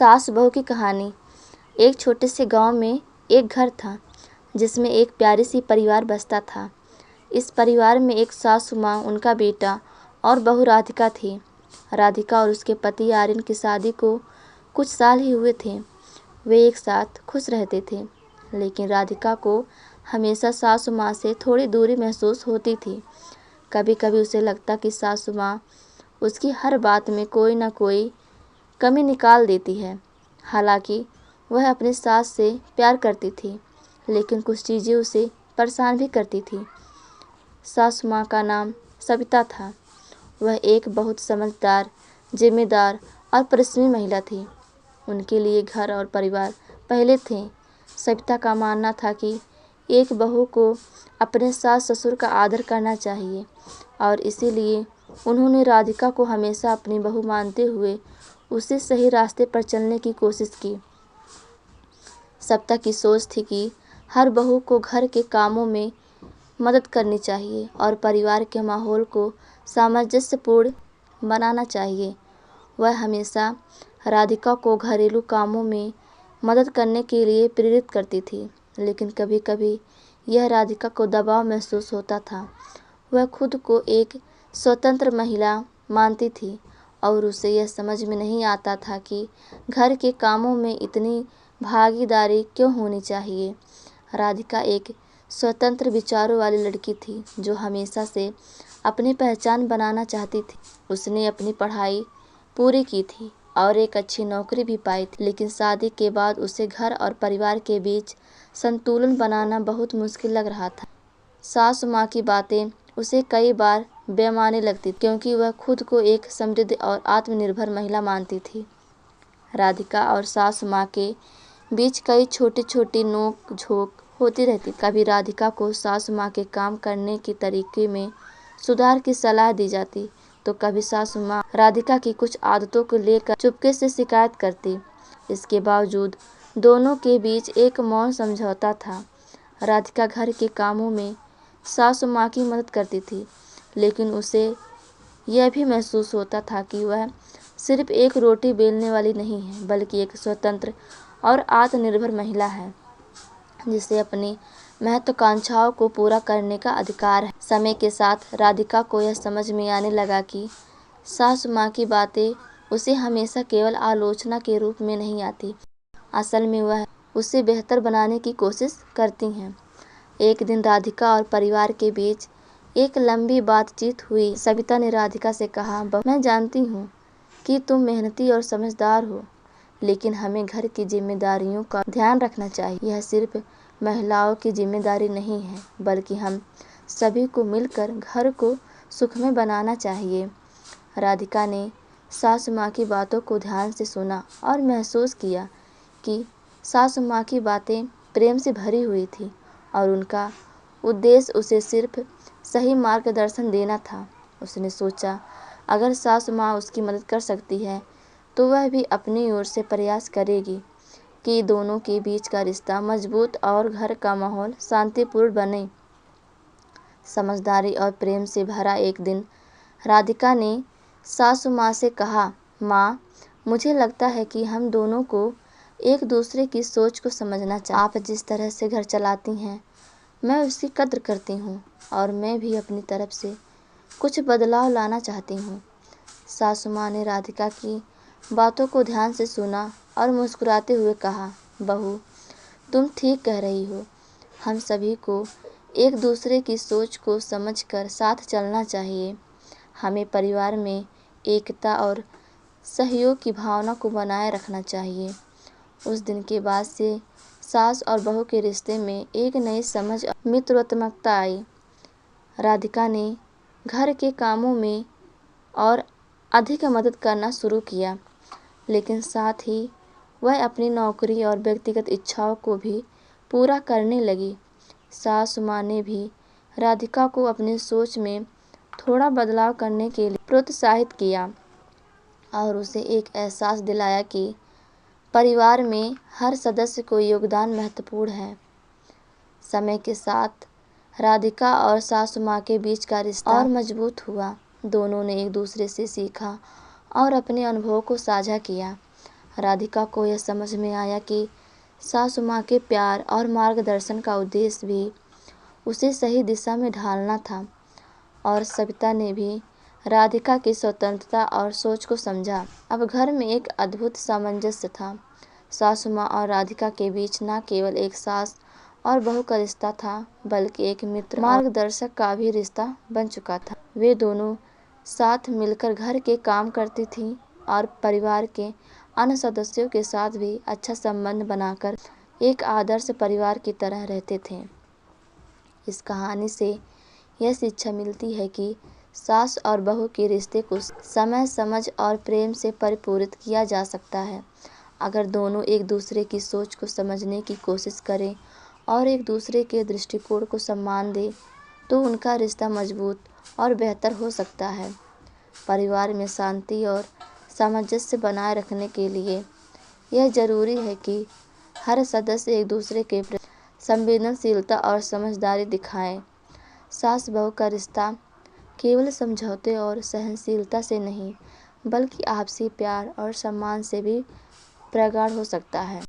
सास बहू की कहानी। एक छोटे से गांव में एक घर था जिसमें एक प्यारी सी परिवार बसता था। इस परिवार में एक सासु माँ, उनका बेटा और बहू राधिका थी। राधिका और उसके पति आर्यन की शादी को कुछ साल ही हुए थे। वे एक साथ खुश रहते थे, लेकिन राधिका को हमेशा सासु माँ से थोड़ी दूरी महसूस होती थी। कभी कभी उसे लगता कि सासु माँ उसकी हर बात में कोई ना कोई कमी निकाल देती है। हालांकि वह अपनी सास से प्यार करती थी, लेकिन कुछ चीज़ें उसे परेशान भी करती थी। सासु माँ का नाम सविता था। वह एक बहुत समझदार, जिम्मेदार और परिश्रमी महिला थी। उनके लिए घर और परिवार पहले थे। सविता का मानना था कि एक बहू को अपने सास ससुर का आदर करना चाहिए, और इसीलिए उन्होंने राधिका को हमेशा अपनी बहू मानते हुए उसे सही रास्ते पर चलने की कोशिश की। सविता की सोच थी कि हर बहू को घर के कामों में मदद करनी चाहिए और परिवार के माहौल को सामंजस्यपूर्ण बनाना चाहिए। वह हमेशा राधिका को घरेलू कामों में मदद करने के लिए प्रेरित करती थी, लेकिन कभी कभी यह राधिका को दबाव महसूस होता था। वह खुद को एक स्वतंत्र महिला मानती थी और उसे यह समझ में नहीं आता था कि घर के कामों में इतनी भागीदारी क्यों होनी चाहिए। राधिका एक स्वतंत्र विचारों वाली लड़की थी जो हमेशा से अपनी पहचान बनाना चाहती थी। उसने अपनी पढ़ाई पूरी की थी और एक अच्छी नौकरी भी पाई थी, लेकिन शादी के बाद उसे घर और परिवार के बीच संतुलन बनाना बहुत मुश्किल लग रहा था। सासु माँ की बातें उसे कई बार बेमानी लगती, क्योंकि वह खुद को एक समृद्ध और आत्मनिर्भर महिला मानती थी। राधिका और सासु माँ के बीच कई छोटी छोटी नोक झोंक होती रहती। कभी राधिका को सासु माँ के काम करने के तरीके में सुधार की सलाह दी जाती, तो कभी सासु माँ राधिका की कुछ आदतों को लेकर चुपके से शिकायत करती। इसके बावजूद दोनों के बीच एक मौन समझौता था। राधिका घर के कामों में सासु माँ की मदद करती थी, लेकिन उसे यह भी महसूस होता था कि वह सिर्फ एक रोटी बेलने वाली नहीं है, बल्कि एक स्वतंत्र और आत्मनिर्भर महिला है जिसे अपनी महत्वाकांक्षाओं को पूरा करने का अधिकार है। समय के साथ राधिका को यह समझ में आने लगा कि सासु माँ की बातें उसे हमेशा केवल आलोचना के रूप में नहीं आती। असल में वह उसे बेहतर बनाने की कोशिश करती हैं। एक दिन राधिका और परिवार के बीच एक लंबी बातचीत हुई। सविता ने राधिका से कहा, मैं जानती हूँ कि तुम मेहनती और समझदार हो, लेकिन हमें घर की जिम्मेदारियों का ध्यान रखना चाहिए। यह सिर्फ महिलाओं की जिम्मेदारी नहीं है, बल्कि हम सभी को मिलकर घर को सुखमय बनाना चाहिए। राधिका ने सासु माँ की बातों को ध्यान से सुना और महसूस किया कि सासु माँ की बातें प्रेम से भरी हुई थी और उनका उद्देश्य उसे सिर्फ सही मार्गदर्शन देना था। उसने सोचा, अगर सासु माँ उसकी मदद कर सकती है तो वह भी अपनी ओर से प्रयास करेगी कि दोनों के बीच का रिश्ता मजबूत और घर का माहौल शांतिपूर्ण बने। समझदारी और प्रेम से भरा एक दिन राधिका ने सासु माँ से कहा, माँ, मुझे लगता है कि हम दोनों को एक दूसरे की सोच को समझना चाहिए। आप जिस तरह से घर चलाती हैं, मैं उसकी कद्र करती हूँ और मैं भी अपनी तरफ से कुछ बदलाव लाना चाहती हूँ। सासु माँ ने राधिका की बातों को ध्यान से सुना और मुस्कुराते हुए कहा, बहू, तुम ठीक कह रही हो। हम सभी को एक दूसरे की सोच को समझकर साथ चलना चाहिए। हमें परिवार में एकता और सहयोग की भावना को बनाए रखना चाहिए। उस दिन के बाद से सास और बहू के रिश्ते में एक नई समझ और मित्रवत्मकता आई। राधिका ने घर के कामों में और अधिक मदद करना शुरू किया, लेकिन साथ ही वह अपनी नौकरी और व्यक्तिगत इच्छाओं को भी पूरा करने लगी। सासु माँ ने भी राधिका को अपनी सोच में थोड़ा बदलाव करने के लिए प्रोत्साहित किया और उसे एक एहसास दिलाया कि परिवार में हर सदस्य को योगदान महत्वपूर्ण है। समय के साथ राधिका और सासु माँ के बीच का रिश्ता और मजबूत हुआ। दोनों ने एक दूसरे से सीखा और अपने अनुभवों को साझा किया। राधिका को यह समझ में आया कि सासू माँ के प्यार और मार्गदर्शन का उद्देश्य भी उसे सही दिशा में ढालना था, और सविता ने भी राधिका की स्वतंत्रता और सोच को समझा। अब घर में एक अद्भुत सामंजस्य था। सासू माँ और राधिका के बीच न केवल एक सास और बहू का रिश्ता था, बल्कि एक मित्र मार्गदर्शक का भी रिश्ता बन चुका था। वे दोनों साथ मिलकर घर के काम करती थीं और परिवार के अन्य सदस्यों के साथ भी अच्छा संबंध बनाकर एक आदर्श परिवार की तरह रहते थे। इस कहानी से यह शिक्षा मिलती है कि सास और बहू के रिश्ते को समय, समझ और प्रेम से परिपूरित किया जा सकता है। अगर दोनों एक दूसरे की सोच को समझने की कोशिश करें और एक दूसरे के दृष्टिकोण को सम्मान दें, तो उनका रिश्ता मजबूत और बेहतर हो सकता है। परिवार में शांति और सामंजस्य बनाए रखने के लिए यह जरूरी है कि हर सदस्य एक दूसरे के प्रति संवेदनशीलता और समझदारी दिखाए। सास बहू का रिश्ता केवल समझौते और सहनशीलता से नहीं, बल्कि आपसी प्यार और सम्मान से भी प्रगाढ़ हो सकता है।